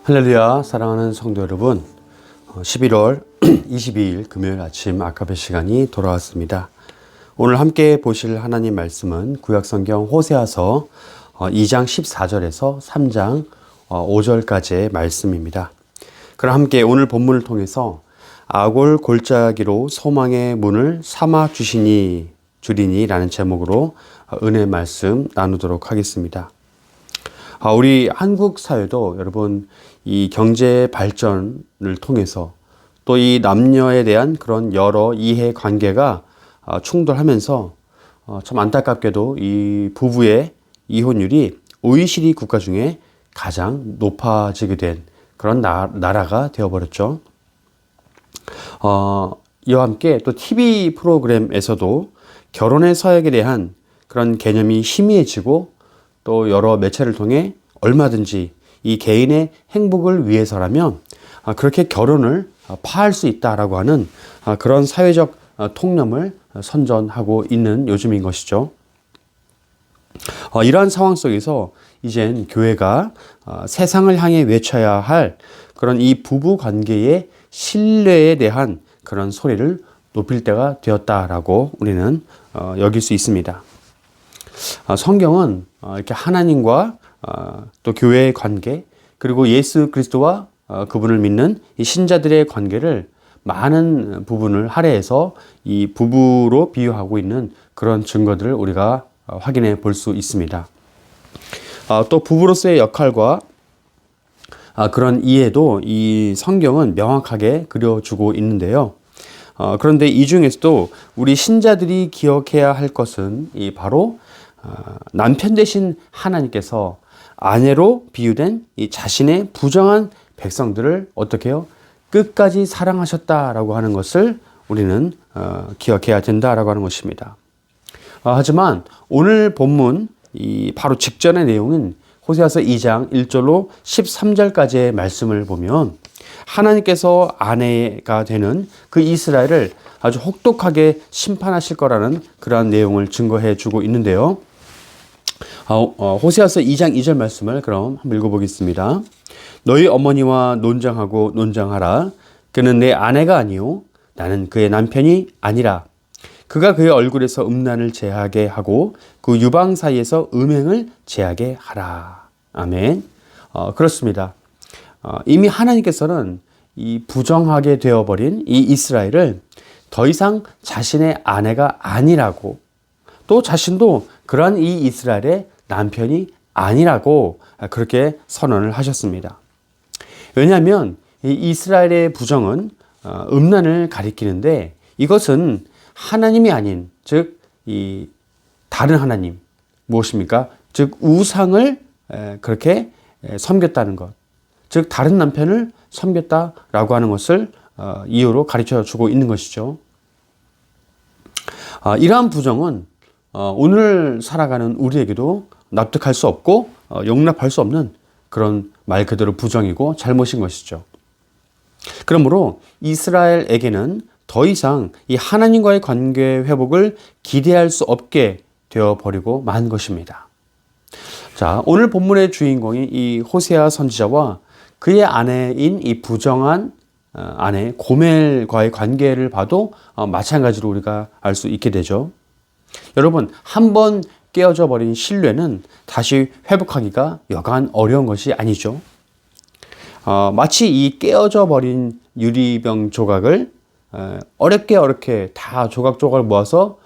할렐루야, 사랑하는 성도 여러분, 11월 22일 금요일 아침 아카페 시간이 돌아왔습니다. 오늘 함께 보실 하나님 말씀은 구약성경 호세아서 2장 14절에서 3장 5절까지의 말씀입니다. 그럼 함께 오늘 본문을 통해서 아골 골짜기로 소망의 문을 삼아 주리니 라는 제목으로 은혜 말씀 나누도록 하겠습니다. 우리 한국 사회도 여러분 이 경제 발전을 통해서 또 이 남녀에 대한 그런 여러 이해 관계가 충돌하면서 참 안타깝게도 이 부부의 이혼율이 OECD 국가 중에 가장 높아지게 된 그런 나라가 되어버렸죠. 이와 함께 또 TV 프로그램에서도 결혼의 서약에 대한 그런 개념이 희미해지고 또 여러 매체를 통해 얼마든지 이 개인의 행복을 위해서라면 그렇게 결혼을 파할 수 있다라고 하는 그런 사회적 통념을 선전하고 있는 요즘인 것이죠. 이러한 상황 속에서 이젠 교회가 세상을 향해 외쳐야 할 그런 이 부부 관계의 신뢰에 대한 그런 소리를 높일 때가 되었다라고 우리는 여길 수 있습니다. 성경은 이렇게 하나님과 또 교회의 관계 그리고 예수 그리스도와 그분을 믿는 이 신자들의 관계를 많은 부분을 할애해서 이 부부로 비유하고 있는 그런 증거들을 우리가 확인해 볼 수 있습니다. 또 부부로서의 역할과 그런 이해도 이 성경은 명확하게 그려주고 있는데요. 그런데 이 중에서도 우리 신자들이 기억해야 할 것은 바로 남편 대신 하나님께서 아내로 비유된 이 자신의 부정한 백성들을 어떻게 해요? 끝까지 사랑하셨다라고 하는 것을 우리는 기억해야 된다라고 하는 것입니다. 하지만 오늘 본문 바로 직전의 내용은 호세아서 2장 1절로 13절까지의 말씀을 보면 하나님께서 아내가 되는 그 이스라엘을 아주 혹독하게 심판하실 거라는 그러한 내용을 증거해 주고 있는데요. 호세아서 2장 2절 말씀을 그럼 한번 읽어보겠습니다. 너희 어머니와 논장하고 논장하라. 그는 내 아내가 아니요 나는 그의 남편이 아니라. 그가 그의 얼굴에서 음란을 제하게 하고 그 유방 사이에서 음행을 제하게 하라. 아멘. 그렇습니다. 이미 하나님께서는 이 부정하게 되어버린 이 이스라엘을 더 이상 자신의 아내가 아니라고 또 자신도 그러한 이 이스라엘의 남편이 아니라고 그렇게 선언을 하셨습니다. 왜냐하면 이 이스라엘의 부정은 음란을 가리키는데 이것은 하나님이 아닌 즉 이 다른 하나님 무엇입니까? 즉 우상을 그렇게 섬겼다는 것, 즉 다른 남편을 섬겼다라고 하는 것을 이유로 가르쳐 주고 있는 것이죠. 이러한 부정은 오늘 살아가는 우리에게도 납득할 수 없고 용납할 수 없는 그런 말 그대로 부정이고 잘못인 것이죠. 그러므로 이스라엘에게는 더 이상 이 하나님과의 관계 회복을 기대할 수 없게 되어버리고 만 것입니다. 자, 오늘 본문의 주인공이 이 호세아 선지자와 그의 아내인 이 부정한 아내 고멜과의 관계를 봐도 마찬가지로 우리가 알 수 있게 되죠. 여러분, 한번 깨어져 버린 신뢰는 다시 회복하기가 여간 어려운 것이 아니죠. 마치 이 깨어져 버린 유리병 조각을 어렵게 다 조각조각 모아서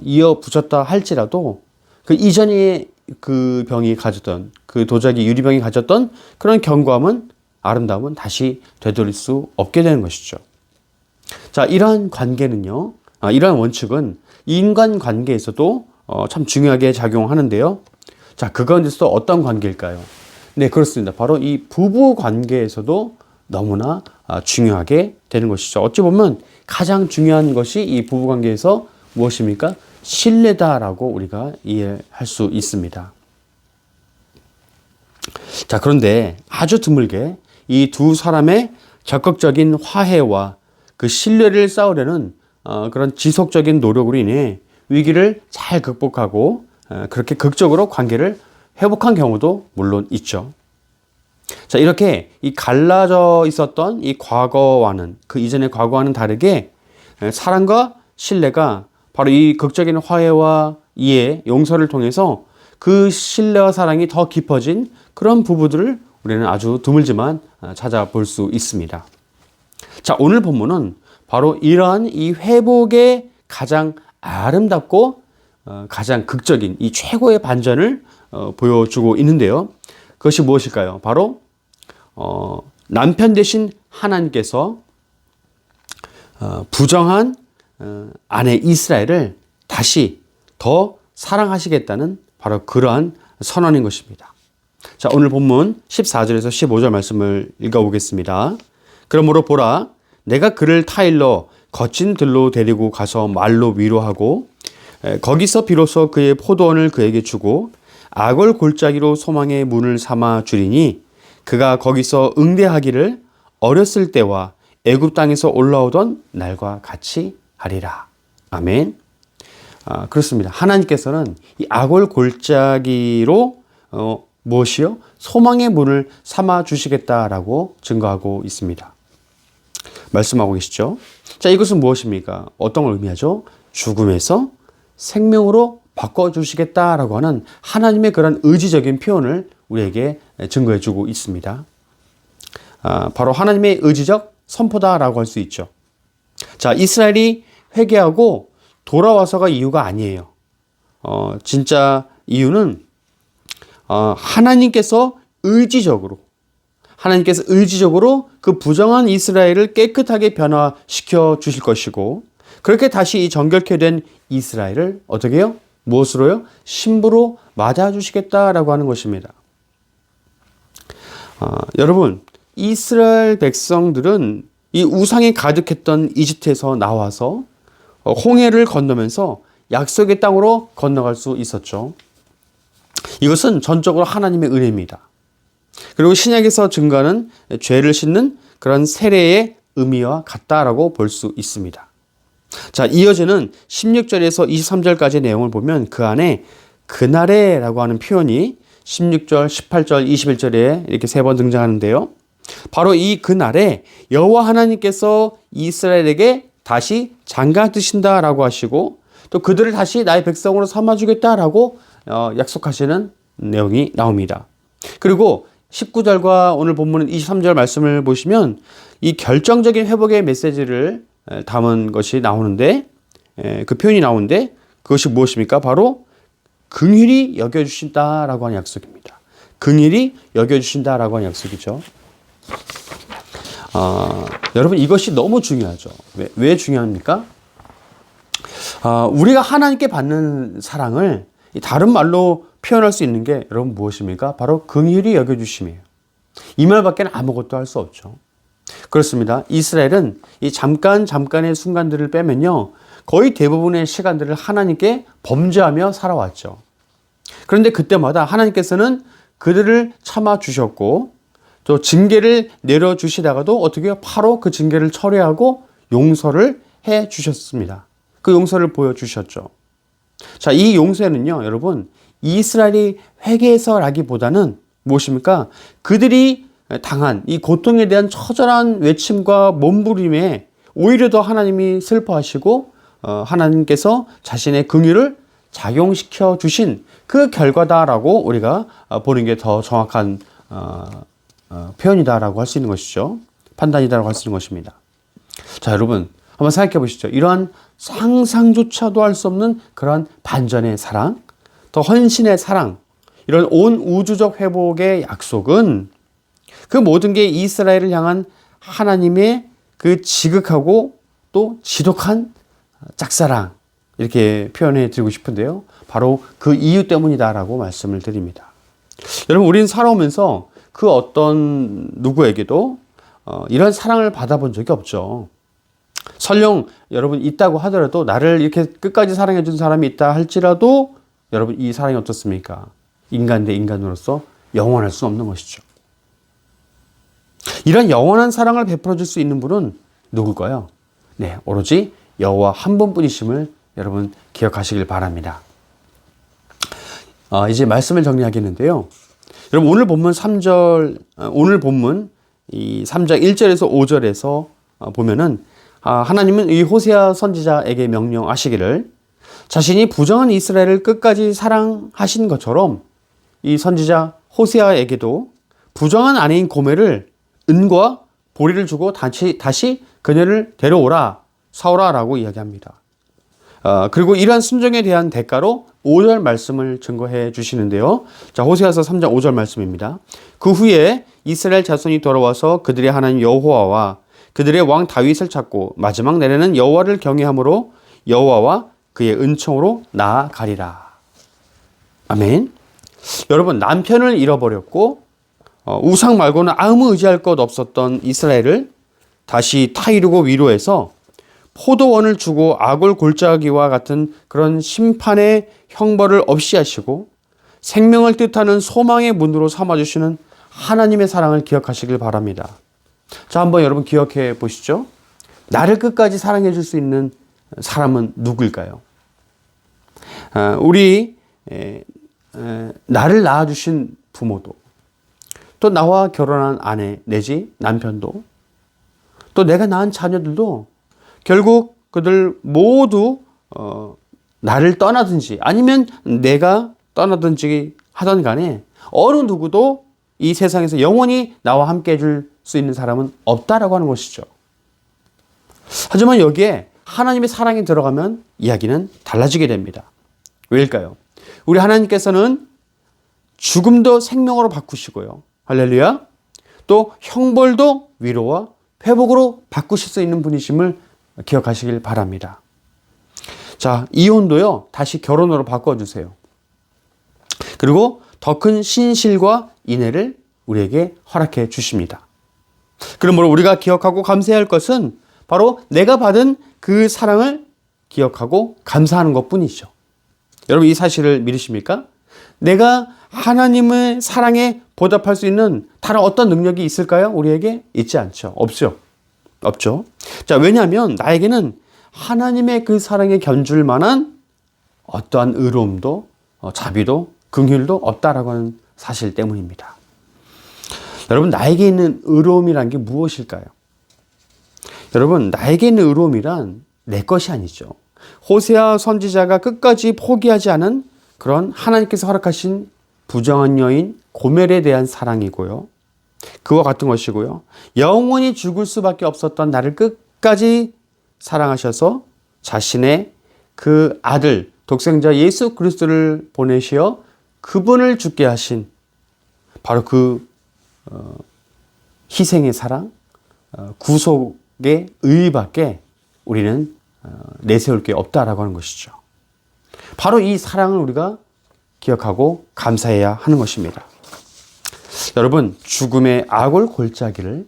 이어 붙였다 할지라도 그 이전에 그 병이 가졌던 그 도자기 유리병이 가졌던 그런 견고함은 아름다움은 다시 되돌릴 수 없게 되는 것이죠. 자, 이러한 관계는요, 이러한 원칙은 인간 관계에서도 참 중요하게 작용하는데요. 자, 그 가운데서 어떤 관계일까요? 네, 그렇습니다. 바로 이 부부 관계에서도 너무나 중요하게 되는 것이죠. 어찌 보면 가장 중요한 것이 이 부부 관계에서 무엇입니까? 신뢰다라고 우리가 이해할 수 있습니다. 자, 그런데 아주 드물게 이 두 사람의 적극적인 화해와 그 신뢰를 쌓으려는 그런 지속적인 노력으로 인해 위기를 잘 극복하고 그렇게 극적으로 관계를 회복한 경우도 물론 있죠. 자, 이렇게 이 갈라져 있었던 이 과거와는, 그 이전의 과거와는 다르게 사랑과 신뢰가 바로 이 극적인 화해와 이해, 용서를 통해서 그 신뢰와 사랑이 더 깊어진 그런 부부들을 우리는 아주 드물지만 찾아볼 수 있습니다. 자, 오늘 본문은 바로 이러한 이 회복의 가장 아름답고 가장 극적인 이 최고의 반전을 보여주고 있는데요. 그것이 무엇일까요? 바로 남편 대신 하나님께서 부정한 아내 이스라엘을 다시 더 사랑하시겠다는 바로 그러한 선언인 것입니다. 자, 오늘 본문 14절에서 15절 말씀을 읽어보겠습니다. 그러므로 보라, 내가 그를 타일러 거친 들로 데리고 가서 말로 위로하고 거기서 비로소 그의 포도원을 그에게 주고 악을 골짜기로 소망의 문을 삼아 주리니 그가 거기서 응대하기를 어렸을 때와 애굽 땅에서 올라오던 날과 같이 하리라. 아멘. 그렇습니다. 하나님께서는 이 악을 골짜기로 무엇이요? 소망의 문을 삼아 주시겠다라고 증거하고 있습니다. 말씀하고 계시죠? 자, 이것은 무엇입니까? 어떤 걸 의미하죠? 죽음에서 생명으로 바꿔주시겠다라고 하는 하나님의 그런 의지적인 표현을 우리에게 증거해 주고 있습니다. 바로 하나님의 의지적 선포다라고 할 수 있죠. 자, 이스라엘이 회개하고 돌아와서가 이유가 아니에요. 진짜 이유는 하나님께서 의지적으로 그 부정한 이스라엘을 깨끗하게 변화시켜 주실 것이고, 그렇게 다시 이 정결케 된 이스라엘을 어떻게 해요? 무엇으로요? 신부로 맞아주시겠다라고 하는 것입니다. 여러분, 이스라엘 백성들은 이 우상이 가득했던 이집트에서 나와서 홍해를 건너면서 약속의 땅으로 건너갈 수 있었죠. 이것은 전적으로 하나님의 은혜입니다. 그리고 신약에서 증거하는 죄를 씻는 그런 세례의 의미와 같다라고 볼 수 있습니다. 자, 이어지는 16절에서 23절까지의 내용을 보면 그 안에 그날에라고 하는 표현이 16절, 18절, 21절에 이렇게 세 번 등장하는데요. 바로 이 그날에 여호와 하나님께서 이스라엘에게 다시 장가 드신다라고 하시고, 또 그들을 다시 나의 백성으로 삼아주겠다라고 약속하시는 내용이 나옵니다. 그리고 19절과 오늘 본문 23절 말씀을 보시면 이 결정적인 회복의 메시지를 담은 것이 나오는데, 그 표현이 나오는데, 그것이 무엇입니까? 바로 긍휼히 여겨주신다라고 하는 약속입니다. 긍휼히 여겨주신다라고 하는 약속이죠. 여러분, 이것이 너무 중요하죠. 왜 중요합니까? 우리가 하나님께 받는 사랑을 다른 말로 표현할 수 있는 게 여러분 무엇입니까? 바로 긍휼히 여겨주심이에요. 이 말밖에 아무것도 할 수 없죠. 그렇습니다. 이스라엘은 이 잠깐의 순간들을 빼면요, 거의 대부분의 시간들을 하나님께 범죄하며 살아왔죠. 그런데 그때마다 하나님께서는 그들을 참아주셨고, 또 징계를 내려주시다가도 어떻게 해요? 바로 그 징계를 처리하고 용서를 해 주셨습니다. 그 용서를 보여주셨죠. 자, 이 용서는요, 여러분, 이스라엘이 회개해서라기보다는 무엇입니까? 그들이 당한 이 고통에 대한 처절한 외침과 몸부림에 오히려 더 하나님이 슬퍼하시고 하나님께서 자신의 긍휼을 작용시켜 주신 그 결과다라고 우리가 보는 게 더 정확한 표현이다라고 할 수 있는 것이죠. 판단이다라고 할 수 있는 것입니다. 자, 여러분, 한번 생각해 보시죠. 이러한 상상조차도 할 수 없는 그런 반전의 사랑, 더 헌신의 사랑, 이런 온 우주적 회복의 약속은 그 모든 게 이스라엘을 향한 하나님의 그 지극하고 또 지독한 짝사랑, 이렇게 표현해 드리고 싶은데요. 바로 그 이유 때문이다라고 말씀을 드립니다. 여러분, 우리는 살아오면서 그 어떤 누구에게도 이런 사랑을 받아본 적이 없죠. 설령 여러분 있다고 하더라도, 나를 이렇게 끝까지 사랑해 준 사람이 있다 할지라도 여러분, 이 사랑이 어떻습니까? 인간 대 인간으로서 영원할 수 없는 것이죠. 이런 영원한 사랑을 베풀어 줄 수 있는 분은 누굴까요? 네, 오로지 여호와 한 분뿐이심을 여러분 기억하시길 바랍니다. 이제 말씀을 정리하겠는데요. 여러분 오늘 본문 3절 오늘 본문 이 3장 1절에서 5절에서 보면은 하나님은 이 호세아 선지자에게 명령하시기를 자신이 부정한 이스라엘을 끝까지 사랑하신 것처럼 이 선지자 호세아에게도 부정한 아내인 고멜을 은과 보리를 주고 다시 그녀를 데려오라 사오라라고 이야기합니다. 그리고 이러한 순종에 대한 대가로 5절 말씀을 증거해 주시는데요. 자, 호세아서 3장 5절 말씀입니다. 그 후에 이스라엘 자손이 돌아와서 그들의 하나님 여호와와 그들의 왕 다윗을 찾고 마지막 날에는 여호와를 경외함으로 여호와와 그의 은총으로 나아가리라. 아멘. 여러분, 남편을 잃어버렸고 우상 말고는 아무 의지할 것 없었던 이스라엘을 다시 타이르고 위로해서 포도원을 주고 아골 골짜기와 같은 그런 심판의 형벌을 없이 하시고 생명을 뜻하는 소망의 문으로 삼아주시는 하나님의 사랑을 기억하시길 바랍니다. 자, 한번 여러분 기억해 보시죠. 나를 끝까지 사랑해 줄 수 있는 사람은 누구일까요? 우리 나를 낳아주신 부모도, 또 나와 결혼한 아내 내지 남편도, 또 내가 낳은 자녀들도 결국 그들 모두 나를 떠나든지 아니면 내가 떠나든지 하던 간에 어느 누구도 이 세상에서 영원히 나와 함께 해줄 수 있는 사람은 없다라고 하는 것이죠. 하지만 여기에 하나님의 사랑이 들어가면 이야기는 달라지게 됩니다. 왜일까요? 우리 하나님께서는 죽음도 생명으로 바꾸시고요. 할렐루야. 또 형벌도 위로와 회복으로 바꾸실 수 있는 분이심을 기억하시길 바랍니다. 자, 이혼도요, 다시 결혼으로 바꿔주세요. 그리고 더 큰 신실과 인애를 우리에게 허락해 주십니다. 그러므로 우리가 기억하고 감사해야 할 것은 바로 내가 받은 그 사랑을 기억하고 감사하는 것 뿐이죠. 여러분, 이 사실을 믿으십니까? 내가 하나님의 사랑에 보답할 수 있는 다른 어떤 능력이 있을까요? 우리에게 있지 않죠. 없죠. 자, 왜냐하면 나에게는 하나님의 그 사랑에 견줄 만한 어떠한 의로움도 자비도 긍휼도 없다라고 하는 사실 때문입니다. 여러분, 나에게 있는 의로움이란 게 무엇일까요? 여러분, 나에게 있는 의로움이란 내 것이 아니죠. 호세아 선지자가 끝까지 포기하지 않은 그런 하나님께서 허락하신 부정한 여인 고멜에 대한 사랑이고요. 그와 같은 것이고요. 영원히 죽을 수밖에 없었던 나를 끝까지 사랑하셔서 자신의 그 아들 독생자 예수 그리스도를 보내시어 그분을 죽게 하신 바로 그 희생의 사랑, 구속의 의의밖에 우리는 내세울 게 없다라고 하는 것이죠. 바로 이 사랑을 우리가 기억하고 감사해야 하는 것입니다. 여러분, 죽음의 아골 골짜기를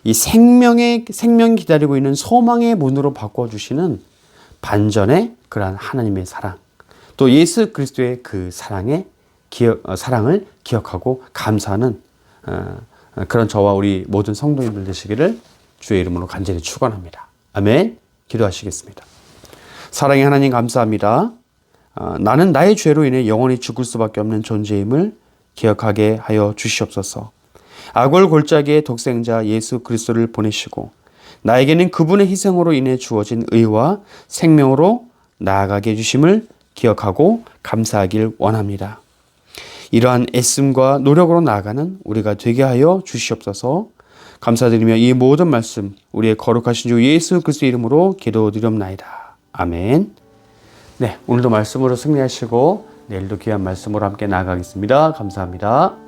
이 생명 기다리고 있는 소망의 문으로 바꿔주시는 반전의 그러한 하나님의 사랑, 또 예수 그리스도의 그 사랑을 기억하고 감사하는 그런 저와 우리 모든 성도님들 되시기를 주의 이름으로 간절히 축원합니다. 아멘. 기도하시겠습니다. 사랑의 하나님, 감사합니다. 나는 나의 죄로 인해 영원히 죽을 수밖에 없는 존재임을 기억하게 하여 주시옵소서. 아골 골짜기의 독생자 예수 그리스도를 보내시고 나에게는 그분의 희생으로 인해 주어진 의와 생명으로 나아가게 해주심을 기억하고 감사하길 원합니다. 이러한 애씀과 노력으로 나아가는 우리가 되게 하여 주시옵소서. 감사드리며 이 모든 말씀 우리의 거룩하신 주 예수 그리스도 이름으로 기도드리옵나이다. 아멘. 네, 오늘도 말씀으로 승리하시고 내일도 귀한 말씀으로 함께 나아가겠습니다. 감사합니다.